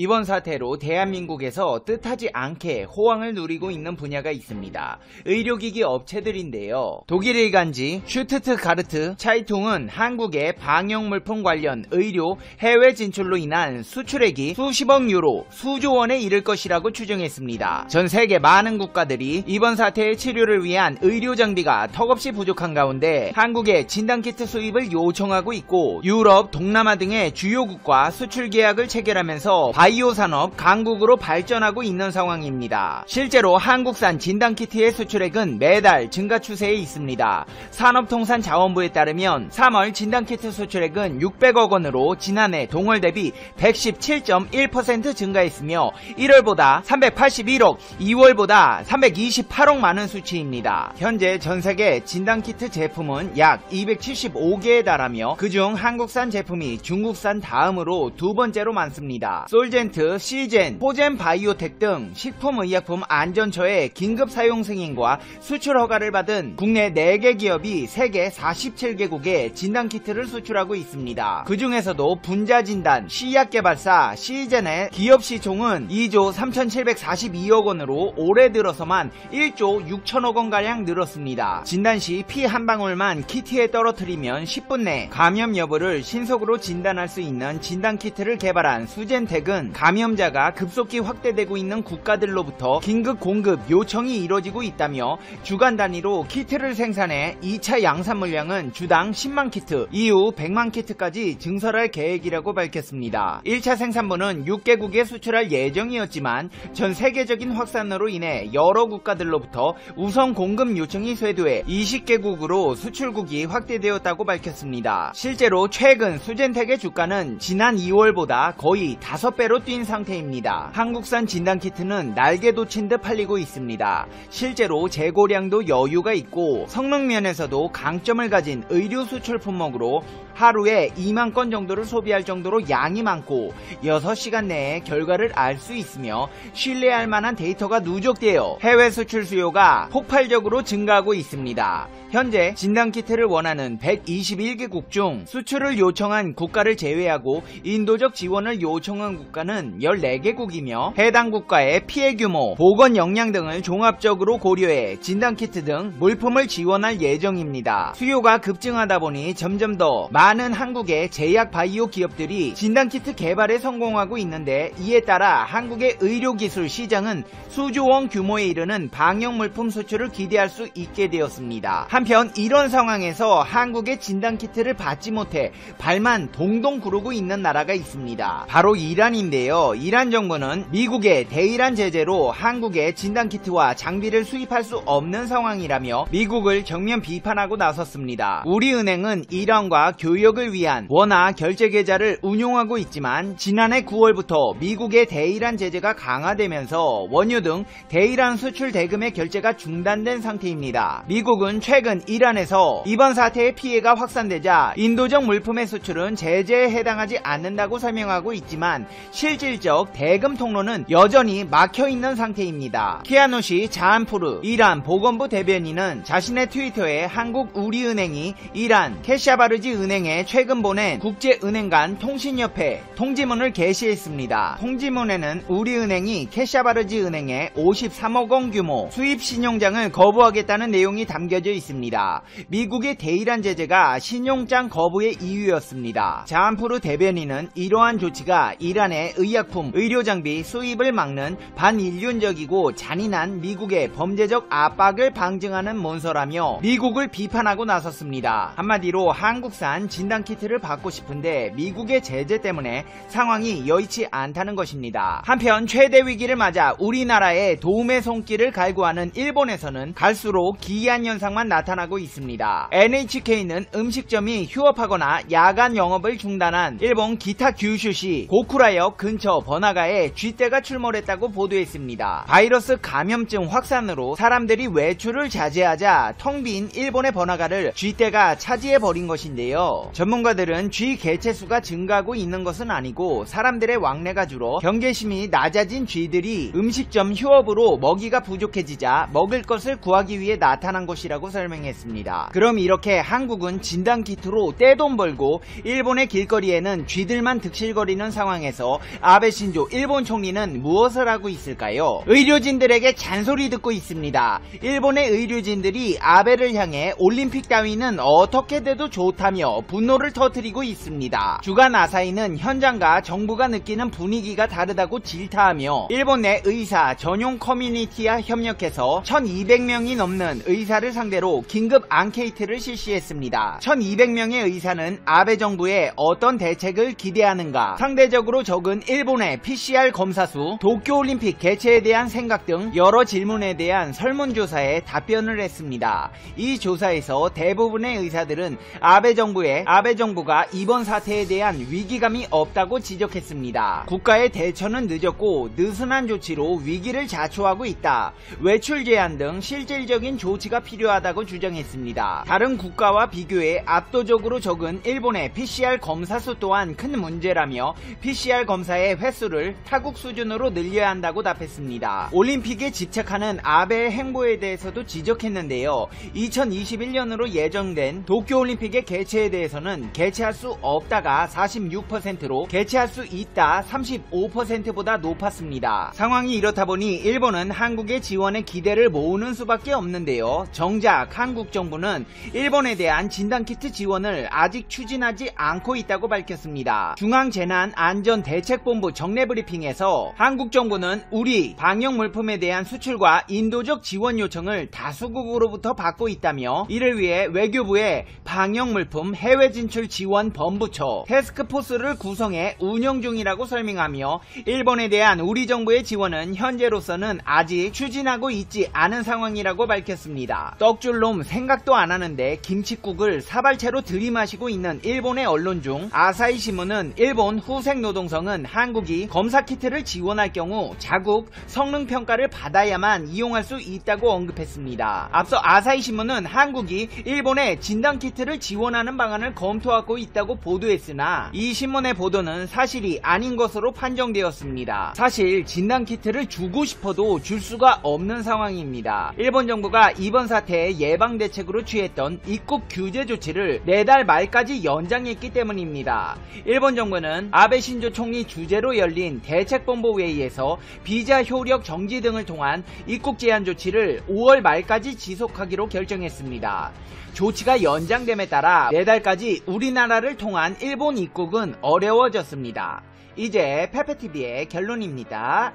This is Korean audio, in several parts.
이번 사태로 대한민국에서 뜻하지 않게 호황을 누리고 있는 분야가 있습니다. 의료기기 업체들인데요. 독일 일간지 슈투트가르트 차이퉁은 한국의 방역물품 관련 의료 해외 진출로 인한 수출액이 수십억 유로, 수조 원에 이를 것이라고 추정했습니다. 전 세계 많은 국가들이 이번 사태의 치료를 위한 의료 장비가 턱없이 부족한 가운데 한국에 진단키트 수입을 요청하고 있고, 유럽, 동남아 등의 주요국과 수출 계약을 체결하면서 바이오 산업 강국으로 발전하고 있는 상황입니다. 실제로 한국산 진단키트의 수출액은 매달 증가 추세에 있습니다. 산업통상자원부에 따르면 3월 진단키트 수출액은 600억 원으로 지난해 동월 대비 117.1% 증가했으며 1월보다 381억, 2월보다 328억 많은 수치입니다. 현재 전세계 진단키트 제품은 약 275개에 달하며 그중 한국산 제품이 중국산 다음으로 두 번째로 많습니다. 솔젠트, 시젠, 포젠 바이오텍 등 식품의약품 안전처의 긴급 사용 승인과 수출 허가를 받은 국내 4개 기업이 세계 47개국에 진단키트를 수출하고 있습니다. 그 중에서도 분자진단, 시약개발사 시젠의 기업 시총은 2조 3,742억 원으로 올해 들어서만 1조 6천억 원가량 늘었습니다. 진단시 피 한 방울만 키트에 떨어뜨리면 10분 내 감염 여부를 신속으로 진단할 수 있는 진단키트를 개발한 수젠텍은 감염자가 급속히 확대되고 있는 국가들로부터 긴급 공급 요청이 이뤄지고 있다며 주간 단위로 키트를 생산해 2차 양산 물량은 주당 10만 키트, 이후 100만 키트까지 증설할 계획이라고 밝혔습니다. 1차 생산분은 6개국에 수출할 예정이었지만 전 세계적인 확산으로 인해 여러 국가들로부터 우선 공급 요청이 쇄도해 20개국으로 수출국이 확대되었다고 밝혔습니다. 실제로 최근 수젠텍의 주가는 지난 2월보다 거의 5배로 뛴 상태입니다. 한국산 진단키트는 날개 돋친 듯 팔리고 있습니다. 실제로 재고량도 여유가 있고 성능 면에서도 강점을 가진 의료 수출 품목으로 하루에 2만 건 정도를 소비할 정도로 양이 많고 6시간 내에 결과를 알 수 있으며 신뢰할 만한 데이터가 누적되어 해외 수출 수요가 폭발적으로 증가하고 있습니다. 현재 진단키트를 원하는 121개국 중 수출을 요청한 국가를 제외하고 인도적 지원을 요청한 국가는 14개국이며 해당 국가의 피해 규모, 보건 역량 등을 종합적으로 고려해 진단키트 등 물품을 지원할 예정입니다. 수요가 급증하다 보니 점점 더 많은 한국의 제약 바이오 기업들이 진단키트 개발에 성공하고 있는데, 이에 따라 한국의 의료기술 시장은 수조 원 규모에 이르는 방역물품 수출을 기대할 수 있게 되었습니다. 한편 이런 상황에서 한국의 진단키트를 받지 못해 발만 동동 구르고 있는 나라가 있습니다. 바로 이란인데요. 이란 정부는 미국의 대이란 제재로 한국의 진단키트와 장비를 수입할 수 없는 상황이라며 미국을 정면 비판하고 나섰습니다. 우리은행은 이란과 교역을 위한 원화 결제 계좌를 운용하고 있지만 지난해 9월부터 미국의 대이란 제재가 강화되면서 원유 등 대이란 수출 대금의 결제가 중단된 상태입니다. 미국은 최근 이란에서 이번 사태의 피해가 확산되자 인도적 물품의 수출은 제재에 해당하지 않는다고 설명하고 있지만 실질적 대금 통로는 여전히 막혀있는 상태입니다. 키아누시 자한푸르 이란 보건부 대변인은 자신의 트위터에 한국 우리은행이 이란 캐샤바르지 은행에 최근 보낸 국제은행 간 통신협회 통지문을 게시했습니다. 통지문에는 우리은행이 캐샤바르지 은행에 53억 원 규모 수입 신용장을 거부하겠다는 내용이 담겨져 있습니다. 미국의 대이란 제재가 신용장 거부의 이유였습니다. 자한푸르 대변인은 이러한 조치가 이란의 의약품, 의료장비 수입을 막는 반인륜적이고 잔인한 미국의 범죄적 압박을 방증하는 문서라며 미국을 비판하고 나섰습니다. 한마디로 한국산 진단키트를 받고 싶은데 미국의 제재 때문에 상황이 여의치 않다는 것입니다. 한편 최대 위기를 맞아 우리나라에 도움의 손길을 갈구하는 일본에서는 갈수록 기이한 현상만 나타나고 있습니다. NHK는 음식점이 휴업하거나 야간 영업을 중단한 일본 기타 규슈시 고쿠라역 근처 번화가에 쥐떼가 출몰했다고 보도했습니다. 바이러스 감염증 확산으로 사람들이 외출을 자제하자 텅 빈 일본의 번화가를 쥐떼가 차지해버린 것인데요. 전문가들은 쥐 개체수가 증가하고 있는 것은 아니고 사람들의 왕래가 줄어 경계심이 낮아진 쥐들이 음식점 휴업으로 먹이가 부족해지자 먹을 것을 구하기 위해 나타난 것이라고 설명했습니다. 그럼 이렇게 한국은 진단키트로 떼돈 벌고 일본의 길거리에는 쥐들만 득실거리는 상황에서 아베 신조 일본 총리는 무엇을 하고 있을까요? 의료진들에게 잔소리 듣고 있습니다. 일본의 의료진들이 아베를 향해 올림픽 따위는 어떻게 돼도 좋다며 분노를 터뜨리고 있습니다. 주간 아사히는 현장과 정부가 느끼는 분위기가 다르다고 질타하며 일본 내 의사 전용 커뮤니티와 협력해서 1200명이 넘는 의사를 상대로 긴급 앙케이트를 실시했습니다. 1200명의 의사는 아베 정부에 어떤 대책을 기대하는가, 상대적으로 적은 일본의 PCR 검사 수, 도쿄올림픽 개최에 대한 생각 등 여러 질문에 대한 설문조사에 답변을 했습니다. 이 조사에서 대부분의 의사들은 아베 정부가 이번 사태에 대한 위기감이 없다고 지적했습니다. 국가의 대처는 늦었고 느슨한 조치로 위기를 자초하고 있다. 외출 제한 등 실질적인 조치가 필요하다고 주장했습니다. 다른 국가와 비교해 압도적으로 적은 일본의 PCR 검사 수 또한 큰 문제라며 PCR 검사의 횟수를 타국 수준으로 늘려야 한다고 답했습니다. 올림픽에 집착하는 아베의 행보에 대해서도 지적했는데요. 2021년으로 예정된 도쿄올림픽의 개최에 대해서는 개최할 수 없다가 46%로 개최할 수 있다 35%보다 높았습니다. 상황이 이렇다 보니 일본은 한국의 지원에 기대를 모으는 수밖에 없는데요. 정작 한국 정부는 일본에 대한 진단키트 지원을 아직 추진하지 않고 있다고 밝혔습니다. 중앙재난안전대책본부 정례브리핑에서 한국 정부는 우리 방역 물품에 대한 수출과 인도적 지원 요청을 다수국으로부터 받고 있다며 이를 위해 외교부의 방역물품 해외 진출 지원 본부처 태스크포스를 구성해 운영 중이라고 설명하며 일본에 대한 우리 정부의 지원은 현재로서는 아직 추진하고 있지 않은 상황이라고 밝혔습니다. 떡줄 놈 생각도 안 하는데 김칫국을 사발채로 들이마시고 있는 일본의 언론 중 아사히 신문은 일본 후생노동성은 한국이 검사키트를 지원할 경우 자국 성능평가를 받아야만 이용할 수 있다고 언급했습니다. 앞서 아사히 신문은 한국이 일본에 진단키트를 지원하는 방안을 검토하고 있다고 보도했으나 이 신문의 보도는 사실이 아닌 것으로 판정되었습니다. 사실 진단키트를 주고 싶어도 줄 수가 없는 상황입니다. 일본 정부가 이번 사태의 예방대책으로 취했던 입국 규제 조치를 내달 말까지 연장했기 때문입니다. 일본 정부는 아베 신조 총리 주재로 열린 대책본부 회의에서 비자 효력 정지 등을 통한 입국 제한 조치를 5월 말까지 지속하기로 결정했습니다. 조치가 연장됨에 따라 내달까지 우리나라를 통한 일본 입국은 어려워졌습니다. 이제 페페TV의 결론입니다.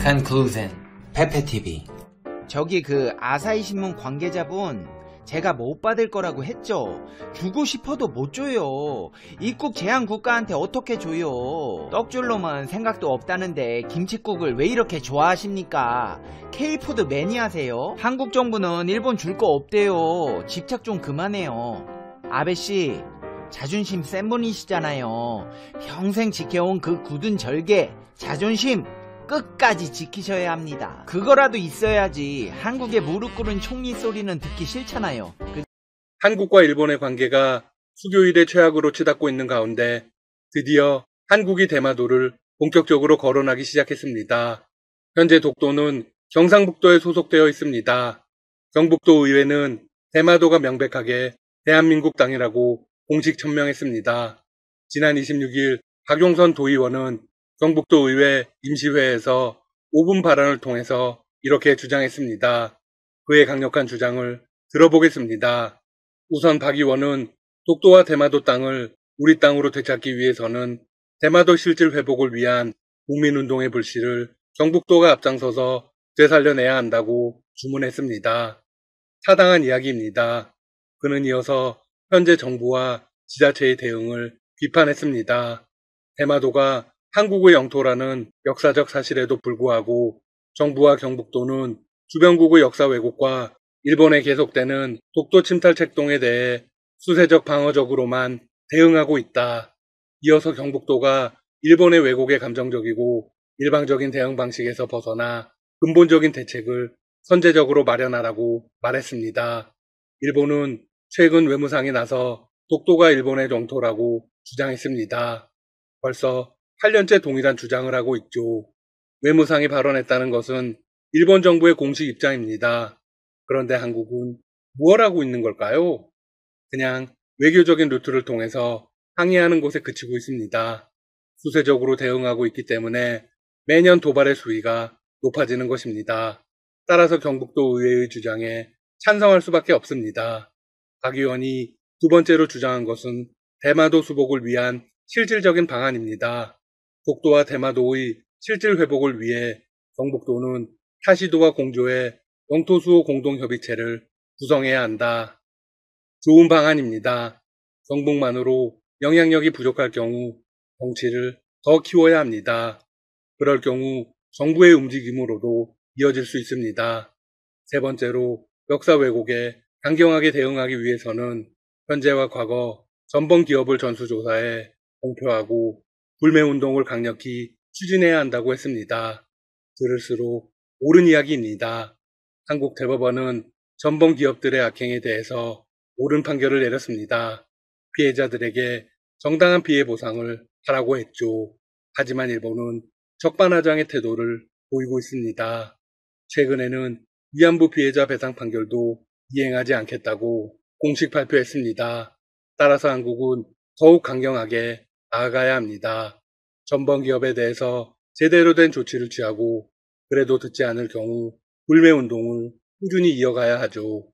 Conclusion. 페페TV. 저기 그 아사히 신문 관계자분 제가 못 받을 거라고 했죠. 주고 싶어도 못 줘요. 입국 제한 국가한테 어떻게 줘요. 떡줄놈은 생각도 없다는데 김칫국을 왜 이렇게 좋아하십니까? K푸드 매니아세요? 한국 정부는 일본 줄 거 없대요. 집착 좀 그만해요. 아베씨 자존심 센 분이시잖아요. 평생 지켜온 그 굳은 절개 자존심 끝까지 지키셔야 합니다. 그거라도 있어야지 한국에 무릎 꿇은 총리 소리는 듣기 싫잖아요. 한국과 일본의 관계가 수교일의 최악으로 치닫고 있는 가운데 드디어 한국이 대마도를 본격적으로 거론하기 시작했습니다. 현재 독도는 경상북도에 소속되어 있습니다. 경북도 의회는 대마도가 명백하게 대한민국 땅이라고 공식 천명했습니다. 지난 26일 박용선 도의원은 경북도 의회 임시회에서 5분 발언을 통해서 이렇게 주장했습니다. 그의 강력한 주장을 들어보겠습니다. 우선 박 의원은 독도와 대마도 땅을 우리 땅으로 되찾기 위해서는 대마도 실질 회복을 위한 국민운동의 불씨를 경북도가 앞장서서 되살려내야 한다고 주문했습니다. 타당한 이야기입니다. 그는 이어서 현재 정부와 지자체의 대응을 비판했습니다. 대마도가 한국의 영토라는 역사적 사실에도 불구하고 정부와 경북도는 주변국의 역사 왜곡과 일본에 계속되는 독도 침탈 책동에 대해 수세적 방어적으로만 대응하고 있다. 이어서 경북도가 일본의 왜곡에 감정적이고 일방적인 대응 방식에서 벗어나 근본적인 대책을 선제적으로 마련하라고 말했습니다. 일본은 최근 외무상이 나서 독도가 일본의 영토라고 주장했습니다. 벌써 8년째 동일한 주장을 하고 있죠. 외무상이 발언했다는 것은 일본 정부의 공식 입장입니다. 그런데 한국은 무엇 하고 있는 걸까요? 그냥 외교적인 루트를 통해서 항의하는 곳에 그치고 있습니다. 수세적으로 대응하고 있기 때문에 매년 도발의 수위가 높아지는 것입니다. 따라서 경북도 의회의 주장에 찬성할 수밖에 없습니다. 박 의원이 두 번째로 주장한 것은 대마도 수복을 위한 실질적인 방안입니다. 독도와 대마도의 실질 회복을 위해 경북도는 타시도와 공조의 영토수호 공동협의체를 구성해야 한다. 좋은 방안입니다. 경북만으로 영향력이 부족할 경우 정치를 더 키워야 합니다. 그럴 경우 정부의 움직임으로도 이어질 수 있습니다. 세 번째로 역사 왜곡에 강경하게 대응하기 위해서는 현재와 과거 전범 기업을 전수조사해 공표하고 불매운동을 강력히 추진해야 한다고 했습니다. 들을수록 옳은 이야기입니다. 한국 대법원은 전범 기업들의 악행에 대해서 옳은 판결을 내렸습니다. 피해자들에게 정당한 피해 보상을 하라고 했죠. 하지만 일본은 적반하장의 태도를 보이고 있습니다. 최근에는 위안부 피해자 배상 판결도 이행하지 않겠다고 공식 발표했습니다. 따라서 한국은 더욱 강경하게 나아가야 합니다. 전범 기업에 대해서 제대로 된 조치를 취하고 그래도 듣지 않을 경우 불매운동을 꾸준히 이어가야 하죠.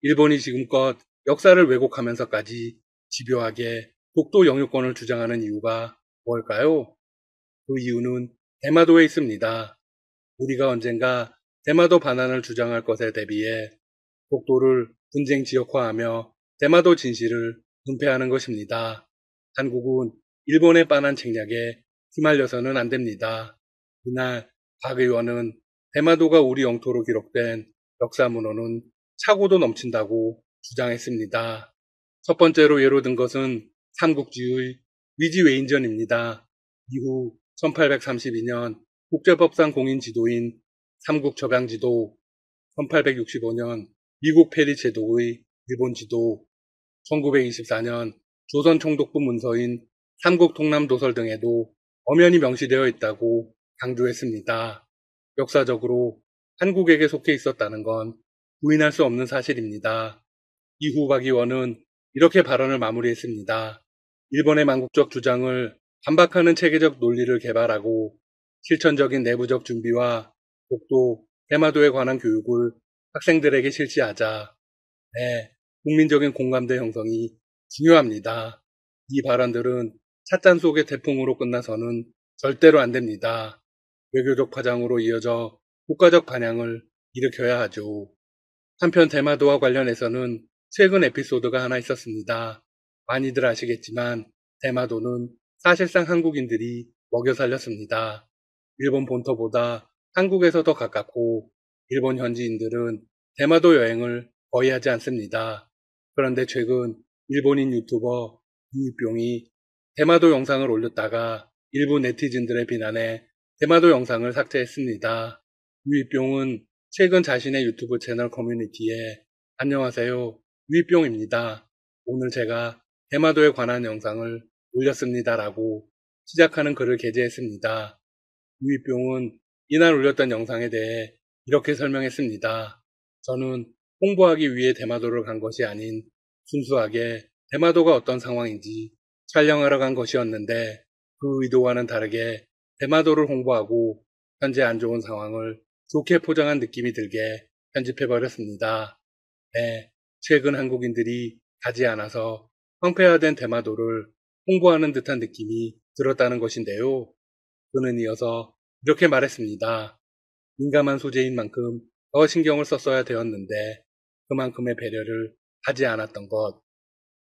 일본이 지금껏 역사를 왜곡하면서까지 집요하게 독도 영유권을 주장하는 이유가 뭘까요? 그 이유는 대마도에 있습니다. 우리가 언젠가 대마도 반환을 주장할 것에 대비해 독도를 분쟁 지역화하며 대마도 진실을 은폐하는 것입니다. 한국은 일본의 빤한 책략에 휘말려서는 안 됩니다. 이날 박 의원은 대마도가 우리 영토로 기록된 역사문헌은 차고도 넘친다고 주장했습니다. 첫 번째로 예로 든 것은 삼국지의 위지웨인전입니다. 이후 1832년 국제법상 공인 지도인 삼국접양지도, 1865년 미국 페리 제도의 일본 지도, 1924년 조선 총독부 문서인 삼국통남도설 등에도 엄연히 명시되어 있다고 강조했습니다. 역사적으로 한국에게 속해 있었다는 건 부인할 수 없는 사실입니다. 이후 박 의원은 이렇게 발언을 마무리했습니다. 일본의 망국적 주장을 반박하는 체계적 논리를 개발하고 실천적인 내부적 준비와 독도, 대마도에 관한 교육을 학생들에게 실시하자. 네, 국민적인 공감대 형성이 중요합니다. 이 발언들은 찻잔 속의 태풍으로 끝나서는 절대로 안 됩니다. 외교적 파장으로 이어져 국가적 반향을 일으켜야 하죠. 한편 대마도와 관련해서는 최근 에피소드가 하나 있었습니다. 많이들 아시겠지만 대마도는 사실상 한국인들이 먹여 살렸습니다. 일본 본토보다 한국에서 더 가깝고 일본 현지인들은 대마도 여행을 거의 하지 않습니다. 그런데 최근 일본인 유튜버 유이뿅이 대마도 영상을 올렸다가 일부 네티즌들의 비난에 대마도 영상을 삭제했습니다. 유이뿅은 최근 자신의 유튜브 채널 커뮤니티에 안녕하세요, 유이뿅입니다. 오늘 제가 대마도에 관한 영상을 올렸습니다라고 시작하는 글을 게재했습니다. 유이뿅은 이날 올렸던 영상에 대해 이렇게 설명했습니다. 저는 홍보하기 위해 대마도를 간 것이 아닌 순수하게 대마도가 어떤 상황인지 촬영하러 간 것이었는데 그 의도와는 다르게 대마도를 홍보하고 현재 안 좋은 상황을 좋게 포장한 느낌이 들게 편집해버렸습니다. 네, 최근 한국인들이 가지 않아서 황폐화된 대마도를 홍보하는 듯한 느낌이 들었다는 것인데요. 그는 이어서 이렇게 말했습니다. 민감한 소재인 만큼 더 신경을 썼어야 되었는데 그만큼의 배려를 하지 않았던 것.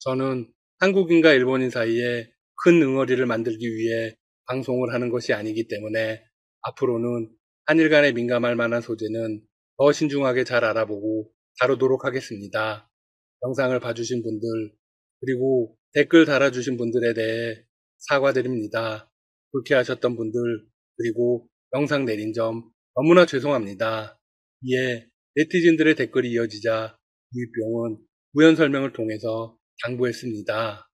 저는 한국인과 일본인 사이에 큰 응어리를 만들기 위해 방송을 하는 것이 아니기 때문에 앞으로는 한일 간에 민감할 만한 소재는 더 신중하게 잘 알아보고 다루도록 하겠습니다. 영상을 봐주신 분들 그리고 댓글 달아주신 분들에 대해 사과드립니다. 불쾌하셨던 분들 그리고 영상 내린 점 너무나 죄송합니다. 이에 네티즌들의 댓글이 이어지자 유이뿅은 우연 설명을 통해서 당부했습니다.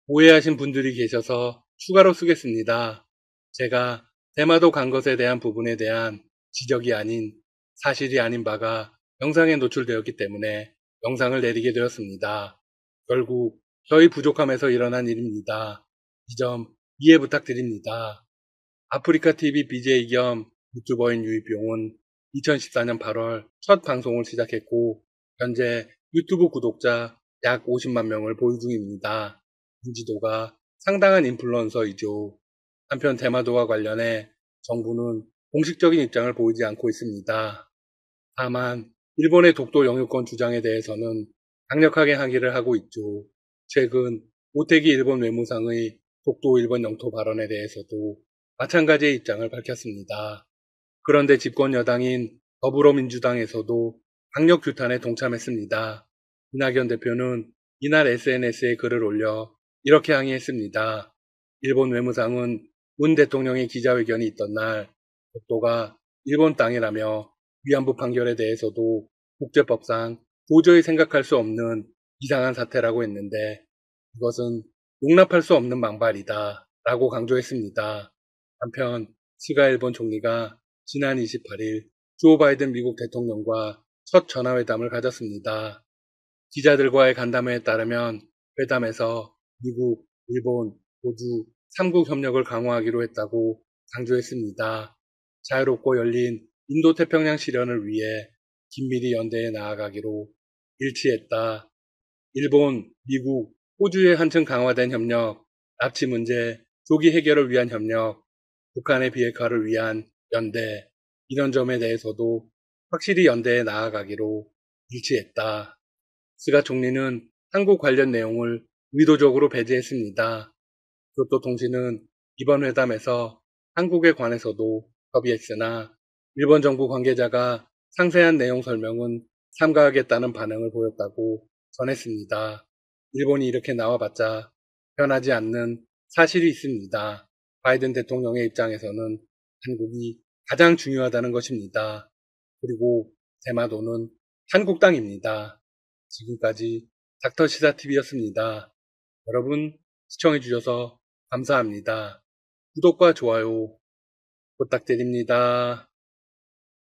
오해하신 분들이 계셔서 추가로 쓰겠습니다. 제가 대마도 간 것에 대한 부분에 대한 지적이 아닌 사실이 아닌 바가 영상에 노출되었기 때문에 영상을 내리게 되었습니다. 결국 저희 부족함에서 일어난 일입니다. 이 점 이해 부탁드립니다. 아프리카 TV BJ 겸 유튜버인 유이병은 2014년 8월 첫 방송을 시작했고 현재 유튜브 구독자 약 50만 명을 보유 중입니다. 인지도가 상당한 인플루언서이죠. 한편 대마도와 관련해 정부는 공식적인 입장을 보이지 않고 있습니다. 다만 일본의 독도 영유권 주장에 대해서는 강력하게 항의를 하고 있죠. 최근 모태기 일본 외무상의 독도 일본 영토 발언에 대해서도 마찬가지의 입장을 밝혔습니다. 그런데 집권 여당인 더불어민주당에서도 강력 규탄에 동참했습니다. 이낙연 대표는 이날 SNS에 글을 올려 이렇게 항의했습니다. 일본 외무상은 문 대통령의 기자회견이 있던 날 독도가 일본 땅이라며 위안부 판결에 대해서도 국제법상 도저히 생각할 수 없는 이상한 사태라고 했는데 이것은 용납할 수 없는 망발이다 라고 강조했습니다. 한편 스가 일본 총리가 지난 28일 조 바이든 미국 대통령과 첫 전화회담을 가졌습니다. 기자들과의 간담회에 따르면 회담에서 미국, 일본, 호주 3국 협력을 강화하기로 했다고 강조했습니다. 자유롭고 열린 인도태평양 실현을 위해 긴밀히 연대해 나아가기로 일치했다. 일본, 미국, 호주의 한층 강화된 협력, 납치 문제, 조기 해결을 위한 협력, 북한의 비핵화를 위한 연대, 이런 점에 대해서도 확실히 연대해 나아가기로 일치했다. 스가 총리는 한국 관련 내용을 의도적으로 배제했습니다. 교토통신은 이번 회담에서 한국에 관해서도 협의했으나 일본 정부 관계자가 상세한 내용 설명은 삼가하겠다는 반응을 보였다고 전했습니다. 일본이 이렇게 나와봤자 변하지 않는 사실이 있습니다. 바이든 대통령의 입장에서는 한국이 가장 중요하다는 것입니다. 그리고 대마도는 한국 땅입니다. 지금까지 닥터시사TV였습니다. 여러분 시청해주셔서 감사합니다. 구독과 좋아요 부탁드립니다.